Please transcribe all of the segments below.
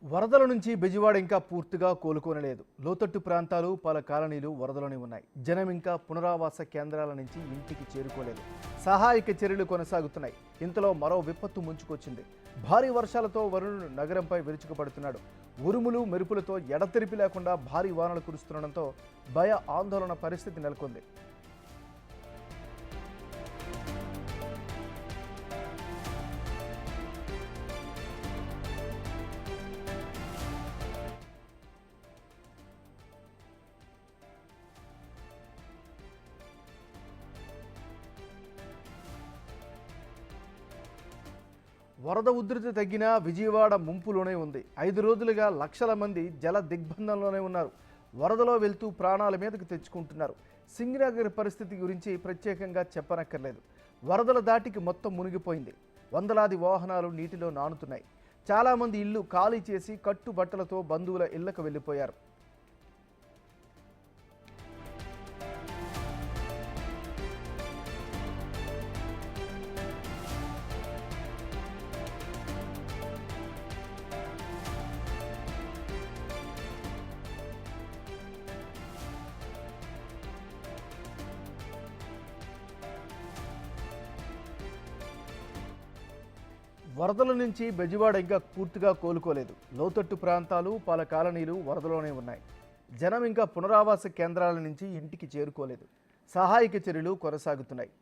వరదల నుంచి బెజవాడ ఇంకా పూర్తిగా కోలుకోనలేదు. లోతట్టు ప్రాంతాలు, పలు కాలనీలు వరదలోనే ఉన్నాయి. జనం ఇంకా పునరావాస కేంద్రాల నుంచి ఇంటికి చేరుకోలేదు. సహాయక చర్యలు కొనసాగుతున్నాయి. ఇంతలో మరో విపత్తు ముంచుకొచ్చింది. భారీ వర్షాలతో వరుణుడు నగరంపై విరుచుకుపడుతున్నాడు. ఉరుములు మెరుపులతో ఎడతెరిపి లేకుండా భారీ వానలు కురుస్తుండటంతో భయ ఆందోళన పరిస్థితి నెలకొంది. వరద ఉధృతి తగ్గినా విజయవాడ ముంపులోనే ఉంది. 5 రోజులుగా లక్షల మంది జల దిగ్బంధంలోనే ఉన్నారు. వరదలో వెళ్తూ ప్రాణాల మీదకు తెచ్చుకుంటున్నారు. సింగనగర్ పరిస్థితి గురించి ప్రత్యేకంగా చెప్పనక్కర్లేదు. వరదల దాటికి మొత్తం మునిగిపోయింది. వందలాది వాహనాలు నీటిలో నానుతున్నాయి. చాలామంది ఇల్లు ఖాళీ చేసి కట్టుబట్టలతో బంధువుల ఇళ్లకు వెళ్ళిపోయారు. వరదల నుంచి బెజవాడ ఇంకా పూర్తిగా కోలుకోలేదు. లోతట్టు ప్రాంతాలు, పలు కాలనీలు వరదలోనే ఉన్నాయి. జనం ఇంకా పునరావాస కేంద్రాల నుంచి ఇంటికి చేరుకోలేదు. సహాయక చర్యలు కొనసాగుతున్నాయి.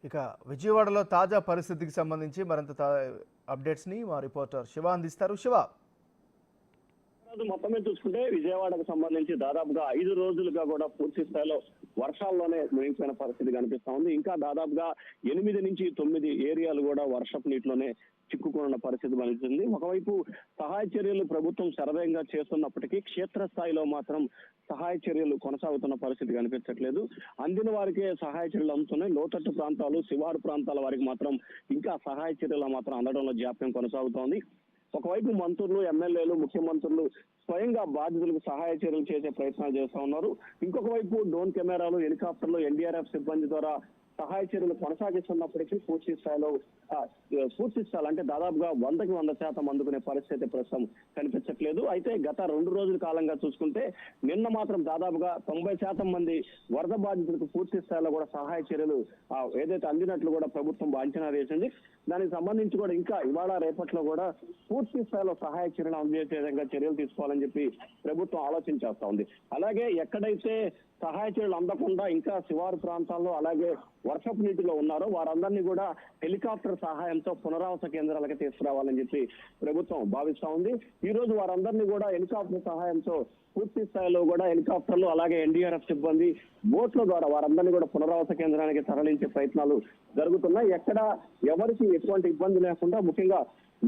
ఇక విజయవాడలో తాజా పరిస్థితికి సంబంధించి మరింత అప్డేట్స్ని మా రిపోర్టర్ శివ అందిస్తారు. శివ, మొత్తమే చూసుకుంటే విజయవాడకు సంబంధించి దాదాపుగా 5 రోజులుగా కూడా పూర్తి స్థాయిలో వర్షాల్లోనే మునిగిపోయిన పరిస్థితి కనిపిస్తా ఉంది. ఇంకా దాదాపుగా 8 నుంచి 9 ఏరియాలు కూడా వర్షపు నీటిలోనే చిక్కుకున్న పరిస్థితి కనిపిస్తుంది. ఒకవైపు సహాయ చర్యలు ప్రభుత్వం శరవేగంగా చేస్తున్నప్పటికీ క్షేత్రస్థాయిలో మాత్రం సహాయ చర్యలు కొనసాగుతున్న పరిస్థితి కనిపించట్లేదు. అందిన వారికే సహాయ చర్యలు అందుతున్నాయి. లోతట్టు ప్రాంతాలు, శివారు ప్రాంతాల వారికి మాత్రం ఇంకా సహాయ చర్యలు మాత్రం అందడంలో జాప్యం కొనసాగుతోంది. ఒకవైపు మంత్రులు, ఎమ్మెల్యేలు, ముఖ్యమంత్రులు స్వయంగా బాధితులకు సహాయ చర్యలు చేసే ప్రయత్నాలు చేస్తా ఉన్నారు. ఇంకొక వైపు డ్రోన్ కెమెరాలు, హెలికాప్టర్లు, ఎన్డీఆర్ఎఫ్ సిబ్బంది ద్వారా సహాయ చర్యలు కొనసాగిస్తున్నప్పటికీ పూర్తి స్థాయిలో అంటే దాదాపుగా 100కి 100% అందుకునే పరిస్థితి ప్రస్తుతం కనిపించట్లేదు. అయితే గత 2 రోజుల కాలంగా చూసుకుంటే నిన్న మాత్రం దాదాపుగా 90% మంది వరద బాధితులకు పూర్తి స్థాయిలో కూడా సహాయ చర్యలు ఏదైతే అందినట్లు కూడా ప్రభుత్వం అంచనా వేసింది. దానికి సంబంధించి కూడా ఇంకా ఇవాళ రేపట్లో కూడా పూర్తి స్థాయిలో సహాయ చర్యలు అందజేసే విధంగా చర్యలు తీసుకోవాలని చెప్పి ప్రభుత్వం ఆలోచన చేస్తా ఉంది. అలాగే ఎక్కడైతే సహాయ చర్యలు అందకుండా ఇంకా శివారు ప్రాంతాల్లో అలాగే వర్షపు నీటిలో ఉన్నారో వారందరినీ కూడా హెలికాప్టర్ సహాయంతో పునరావాస కేంద్రాలకి తీసుకురావాలని చెప్పి ప్రభుత్వం భావిస్తా ఉంది. ఈ రోజు వారందరినీ కూడా హెలికాప్టర్ సహాయంతో పూర్తి స్థాయిలో కూడా హెలికాప్టర్లు అలాగే ఎన్డీఆర్ఎఫ్ సిబ్బంది బోట్ల ద్వారా వారందరినీ కూడా పునరావాస కేంద్రానికి తరలించే ప్రయత్నాలు జరుగుతున్నాయి. ఎక్కడ ఎవరికి ఎటువంటి ఇబ్బంది లేకుండా ముఖ్యంగా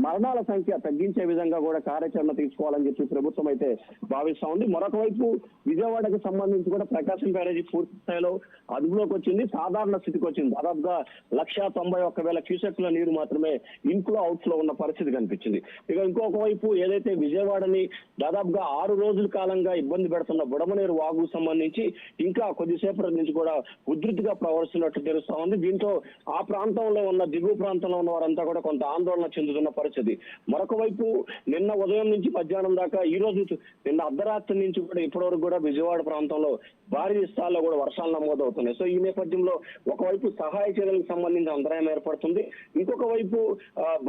మరణాల సంఖ్య తగ్గించే విధంగా కూడా కార్యాచరణ తీసుకోవాలని చెప్పి ప్రభుత్వం అయితే భావిస్తా ఉంది. మరొక వైపు విజయవాడకు సంబంధించి కూడా ప్రకాశం బ్యారేజీ పూర్తి స్థాయిలో అదుపులోకి వచ్చింది, సాధారణ స్థితికి వచ్చింది. దాదాపుగా 191,000 క్యూసెక్ల నీరు మాత్రమే ఇన్ఫ్లో అవుట్ఫ్లో ఉన్న పరిస్థితి కనిపించింది. ఇక ఇంకొక వైపు ఏదైతే విజయవాడని దాదాపుగా 6 రోజుల కాలంగా ఇబ్బంది పెడుతున్న బుడమనేరు వాగుకు సంబంధించి ఇంకా కొద్దిసేపటి నుంచి కూడా ఉధృతిగా ప్రవర్తిస్తున్నట్టు తెలుస్తా ఉంది. దీంతో ఆ ప్రాంతంలో ఉన్న దిగువ ప్రాంతంలో ఉన్న వారంతా కూడా కొంత ఆందోళన చెందుతున్న పరిస్థితి. మరొక వైపు నిన్న ఉదయం నుంచి మధ్యాహ్నం దాకా ఈ రోజు నిన్న అర్ధరాత్రి నుంచి కూడా ఇప్పటివరకు కూడా విజయవాడ ప్రాంతంలో భారీ స్థాయిలో కూడా వర్షాలు నమోదవుతున్నాయి. సో ఈ నేపథ్యంలో ఒకవైపు సహాయ చర్యలకు సంబంధించిన అంతరాయం ఏర్పడుతుంది. ఇంకొక వైపు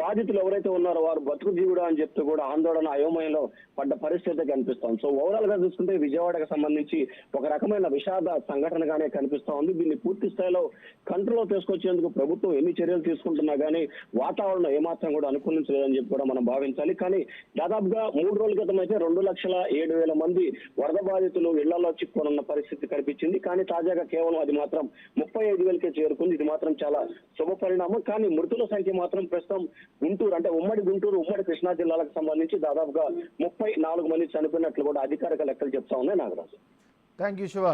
బాధితులు ఎవరైతే ఉన్నారో వారు బతుకు జీవుడా అని చెప్తూ కూడా ఆందోళన అయోమయంలో పడ్డ పరిస్థితి కనిపిస్తోంది. సో ఓవరాల్ గా చూసుకుంటే విజయవాడకు సంబంధించి ఒక రకమైన విషాద సంఘటనగానే కనిపిస్తా ఉంది. దీన్ని పూర్తి స్థాయిలో కంట్రోల్ తీసుకొచ్చేందుకు ప్రభుత్వం ఎన్ని చర్యలు తీసుకుంటున్నా గానీ వాతావరణం ఏమాత్రం కూడా అనుకున్న సంబంధించలేదని చెప్పి కూడా మనం భావించాలి. కానీ దాదాపుగా 3 రోజుల క్రితం అయితే 2,07,000 మంది వరద బాధితులు ఇళ్లలో చిక్కుకున్న పరిస్థితి కనిపించింది. కానీ తాజాగా కేవలం అది మాత్రం 35,000కే చేరుకుంది. ఇది మాత్రం చాలా శుభ పరిణామం. కానీ మృతుల సంఖ్య మాత్రం ప్రస్తుతం గుంటూరు అంటే ఉమ్మడి గుంటూరు, ఉమ్మడి కృష్ణా జిల్లాలకు సంబంధించి దాదాపుగా 34 మంది చనిపోయినట్లు కూడా అధికారిక లెక్కలు చెప్తా ఉన్నాయి నాగరాజు. Thank you Shiva.